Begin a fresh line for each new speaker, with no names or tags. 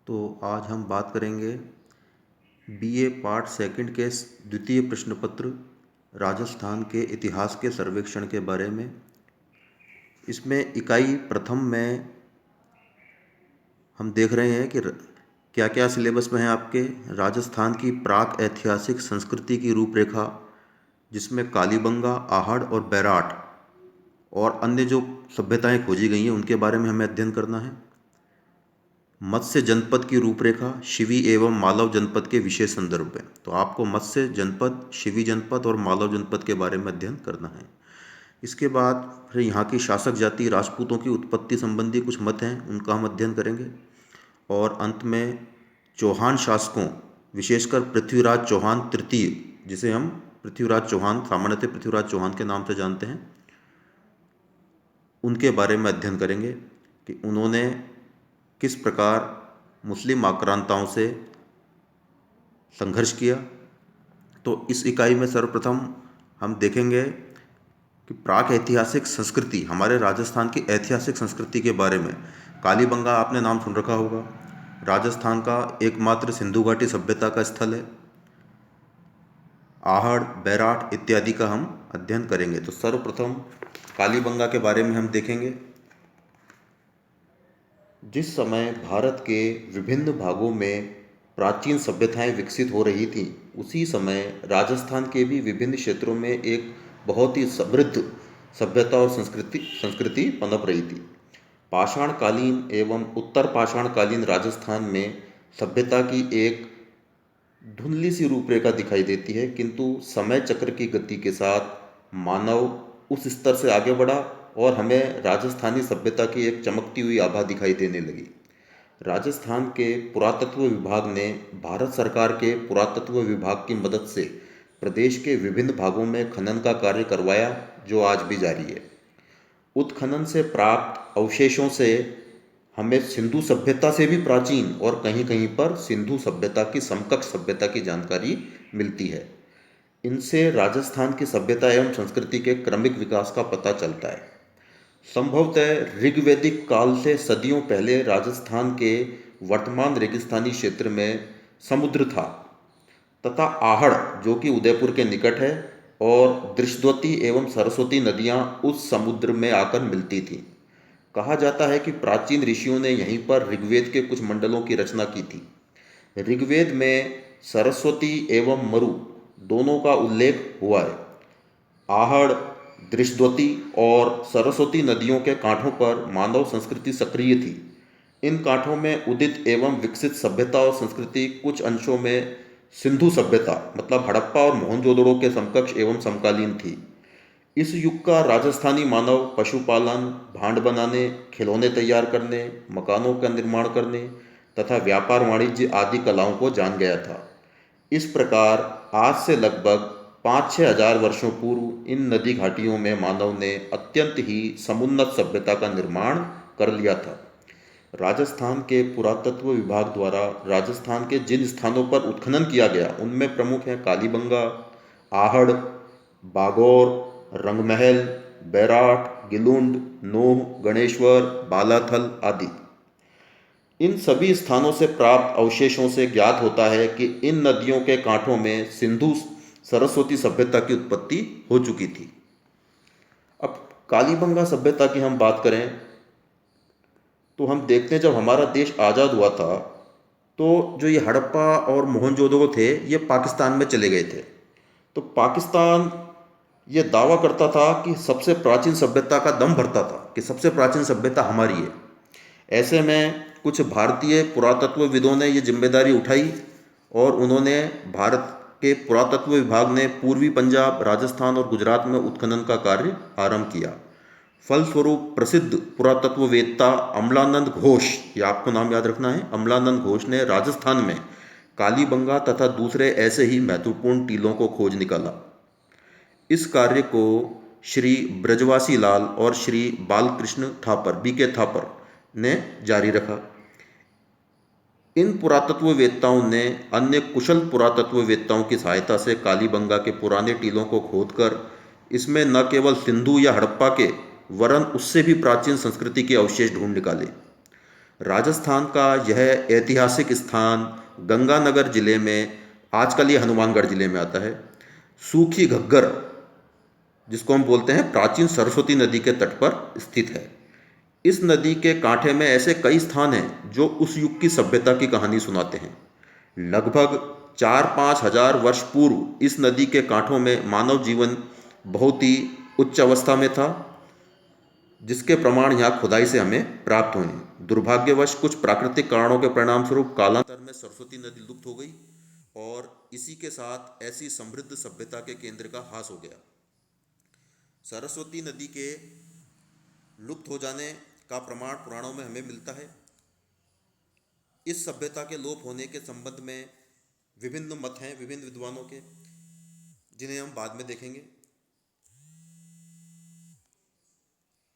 तो आज हम बात करेंगे बीए पार्ट सेकंड के द्वितीय प्रश्न पत्र राजस्थान के इतिहास के सर्वेक्षण के बारे में। इसमें इकाई प्रथम में हम देख रहे हैं कि क्या क्या सिलेबस में है आपके। राजस्थान की प्राक ऐतिहासिक संस्कृति की रूपरेखा, जिसमें कालीबंगा, आहड़ और बैराट और अन्य जो सभ्यताएं खोजी गई हैं उनके बारे में हमें अध्ययन करना है। मत्स्य जनपद की रूपरेखा, शिवी एवं मालव जनपद के विशेष संदर्भ में। तो आपको मत्स्य जनपद, शिवी जनपद और मालव जनपद के बारे में अध्ययन करना है। इसके बाद फिर यहाँ की शासक जाति राजपूतों की उत्पत्ति संबंधी कुछ मत हैं, उनका हम अध्ययन करेंगे। और अंत में चौहान शासकों, विशेषकर पृथ्वीराज चौहान तृतीय, जिसे हम पृथ्वीराज चौहान सामान्यतः पृथ्वीराज चौहान के नाम से जानते हैं, उनके बारे में अध्ययन करेंगे कि उन्होंने किस प्रकार मुस्लिम आक्रांताओं से संघर्ष किया। तो इस इकाई में सर्वप्रथम हम देखेंगे कि प्राक ऐतिहासिक संस्कृति, हमारे राजस्थान की ऐतिहासिक संस्कृति के बारे में। कालीबंगा आपने नाम सुन रखा होगा, राजस्थान का एकमात्र सिंधु घाटी सभ्यता का स्थल है। आहड़, बैराट इत्यादि का हम अध्ययन करेंगे। तो सर्वप्रथम कालीबंगा के बारे में हम देखेंगे। जिस समय भारत के विभिन्न भागों में प्राचीन सभ्यताएं विकसित हो रही थीं, उसी समय राजस्थान के भी विभिन्न क्षेत्रों में एक बहुत ही समृद्ध सभ्यता और संस्कृति पनप रही थी। पाषाणकालीन एवं उत्तर पाषाणकालीन राजस्थान में सभ्यता की एक धुंधली सी रूपरेखा दिखाई देती है, किंतु समय चक्र की गति के साथ मानव उस स्तर से आगे बढ़ा और हमें राजस्थानी सभ्यता की एक चमकती हुई आभा दिखाई देने लगी। राजस्थान के पुरातत्व विभाग ने भारत सरकार के पुरातत्व विभाग की मदद से प्रदेश के विभिन्न भागों में खनन का कार्य करवाया, जो आज भी जारी है। उत्खनन से प्राप्त अवशेषों से हमें सिंधु सभ्यता से भी प्राचीन और कहीं कहीं पर सिंधु सभ्यता की समकक्ष सभ्यता की जानकारी मिलती है। इनसे राजस्थान की सभ्यता एवं संस्कृति के क्रमिक विकास का पता चलता है। संभवतः ऋग्वैदिक काल से सदियों पहले राजस्थान के वर्तमान रेगिस्तानी क्षेत्र में समुद्र था, तथा आहड़, जो कि उदयपुर के निकट है, और दृशद्वती एवं सरस्वती नदियां उस समुद्र में आकर मिलती थीं। कहा जाता है कि प्राचीन ऋषियों ने यहीं पर ऋग्वेद के कुछ मंडलों की रचना की थी। ऋग्वेद में सरस्वती एवं मरु दोनों का उल्लेख हुआ है। आहड़, दृशद्वती और सरस्वती नदियों के कांठों पर मानव संस्कृति सक्रिय थी। इन कांठों में उदित एवं विकसित सभ्यता और संस्कृति कुछ अंशों में सिंधु सभ्यता मतलब हड़प्पा और मोहनजोदड़ो के समकक्ष एवं समकालीन थी। इस युग का राजस्थानी मानव पशुपालन, भांड बनाने, खिलौने तैयार करने, मकानों का निर्माण करने तथा व्यापार वाणिज्य आदि कलाओं को जान गया था। इस प्रकार आज से लगभग 5-6 हजार वर्षों पूर्व इन नदी घाटियों में मानव ने अत्यंत ही समुन्नत सभ्यता का निर्माण कर लिया था। राजस्थान के पुरातत्व विभाग द्वारा राजस्थान के जिन स्थानों पर उत्खनन किया गया उनमें प्रमुख हैं कालीबंगा, आहड़, बागौर, रंगमहल, बैराट, गिलुंड, नोह, गणेश्वर, बालाथल आदि। इन सभी स्थानों से प्राप्त अवशेषों से ज्ञात होता है कि इन नदियों के कांठों में सिंधु सरस्वती सभ्यता की उत्पत्ति हो चुकी थी। अब कालीबंगा सभ्यता की हम बात करें तो हम देखते हैं जब हमारा देश आज़ाद हुआ था तो जो ये हड़प्पा और मोहनजोदड़ो थे ये पाकिस्तान में चले गए थे। तो पाकिस्तान ये दावा करता था कि सबसे प्राचीन सभ्यता का दम भरता था कि सबसे प्राचीन सभ्यता हमारी है। ऐसे में कुछ भारतीय पुरातत्वविदों ने ये जिम्मेदारी उठाई और उन्होंने भारत के पुरातत्व विभाग ने पूर्वी पंजाब, राजस्थान और गुजरात में उत्खनन का कार्य आरंभ किया। फलस्वरूप प्रसिद्ध पुरातत्ववेत्ता अमलानंद घोष, ये आपको नाम याद रखना है, अमलानंद घोष ने राजस्थान में कालीबंगा तथा दूसरे ऐसे ही महत्वपूर्ण टीलों को खोज निकाला। इस कार्य को श्री ब्रजवासी लाल और श्री बालकृष्ण थापर, बीके थापर ने जारी रखा। इन पुरातत्ववेत्ताओं ने अन्य कुशल पुरातत्ववेत्ताओं की सहायता से कालीबंगा के पुराने टीलों को खोदकर इसमें न केवल सिंधु या हड़प्पा के वरन उससे भी प्राचीन संस्कृति के अवशेष ढूंढ निकाले। राजस्थान का यह ऐतिहासिक स्थान गंगानगर जिले में, आजकल ये हनुमानगढ़ जिले में आता है, सूखी घग्गर जिसको हम बोलते हैं प्राचीन सरस्वती नदी के तट पर स्थित है। इस नदी के कांठे में ऐसे कई स्थान हैं जो उस युग की सभ्यता की कहानी सुनाते हैं। लगभग 4-5 हजार वर्ष पूर्व इस नदी के कांठों में मानव जीवन बहुत ही उच्च अवस्था में था, जिसके प्रमाण यहाँ खुदाई से हमें प्राप्त हुए हैं। दुर्भाग्यवश कुछ प्राकृतिक कारणों के परिणाम स्वरूप कालांतर में सरस्वती नदी लुप्त हो गई और इसी के साथ ऐसी समृद्ध सभ्यता के केंद्र का ह्रास हो गया। सरस्वती नदी के लुप्त हो जाने का प्रमाण पुराणों में हमें मिलता है। इस सभ्यता के लोप होने के संबंध में विभिन्न मत हैं विभिन्न विद्वानों के, जिन्हें हम बाद में देखेंगे।